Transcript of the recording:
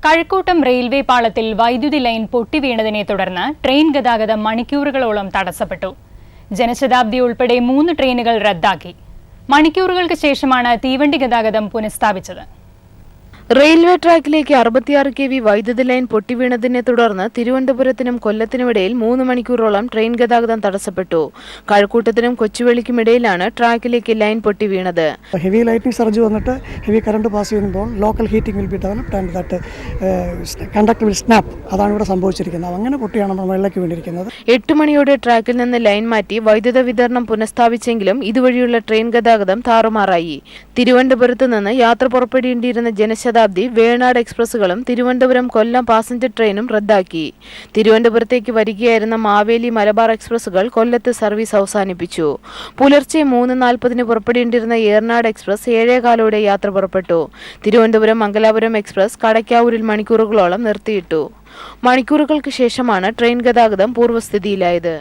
Kazhakkoottam railway പാളത്തിൽ വൈദ്യുതി line പൊട്ടിവീണതിനെ തുടർന്ന് train ഗതാഗതം മണിക്കൂറുകളോളം തടസ്സപ്പെട്ടു. ജനശതാബ്ദി ഉൾപ്പെടെ 3 ട്രെയിനുകൾ റദ്ദാക്കി. മണിക്കൂറുകൾക്ക് ശേഷമാണ് തീവണ്ടി ഗതാഗതം പുനഃസ്ഥാപിച്ചത്. റെയിൽവേ ട്രാക്കിലേക്ക് 66 kV വൈദ്യുതി ലൈൻ പൊട്ടിവീണതിനെ തുടർന്ന് തിരുവനന്തപുരത്തിനും കൊല്ലത്തിനുമിടയിൽ 3 മണിക്കൂറോളം ട്രെയിൻ ഗതാഗതം തടസ്സപ്പെട്ടു. കഴക്കൂട്ടത്തിനും കൊച്ചുവേളിക്കുമിടയിലാണ് ട്രാക്കിലേക്ക് ലൈൻ പൊട്ടിവീണത്. ഹെവി ലൈറ്റിംഗ് സർജ് വന്നിട്ട് ഹെവി കറണ്ട് പാസ് ചെയ്യുമ്പോൾ local heating will be developed and that conductor will snap. അതാണ് ഇവിടെ സംഭവിച്ചിരിക്കുന്നത്. അങ്ങനെ പൊട്ടിയാണ് നമ്മൾ വെള്ളയ്ക്ക് വേണ്ടിയിരിക്കുന്നത്. 8 മണിയോടെ ട്രാക്കിൽ നിന്ന് ലൈൻ മാറ്റി വൈദ്യുത വിതരണം പുനഃസ്ഥാപിച്ചെങ്കിലും ഇതുവഴിയുള്ള ട്രെയിൻ ഗതാഗതം താറുമാറായി. തിരുവനന്തപുരത്ത് നിന്ന് യാത്ര പുറപ്പെടേണ്ടിയിരുന്ന ജനശതാബ്ദി വേണാട് എക്സ്പ്രസുകളും തിരുവനന്തപുരം കൊല്ലം പാസഞ്ചർ ട്രെയിനും റദ്ദാക്കി. തിരുവനന്തപുരത്തേക്ക് വരികയായിരുന്ന മാവേലി മലബാർ എക്സ്പ്രസുകൾ കൊല്ലത്ത് സർവീസ് അവസാനിപ്പിച്ചു. പുലർച്ചെ 3:40 പുറപ്പെടേണ്ടിരുന്ന ഏർനാട് എക്സ്പ്രസ് 7:15 യാത്ര പുറപ്പെട്ടു. തിരുവനന്തപുരം മംഗലാപുരം എക്സ്പ്രസ് കടയ്ക്കാവൂരിൽ മണിക്കൂറുകളോളം നിർത്തിയിട്ടു. മണിക്കൂറുകൾക്ക് ശേഷമാണ് ട്രെയിൻ ഗതാഗതം പൂർവ്വസ്ഥിതിയിലായത്.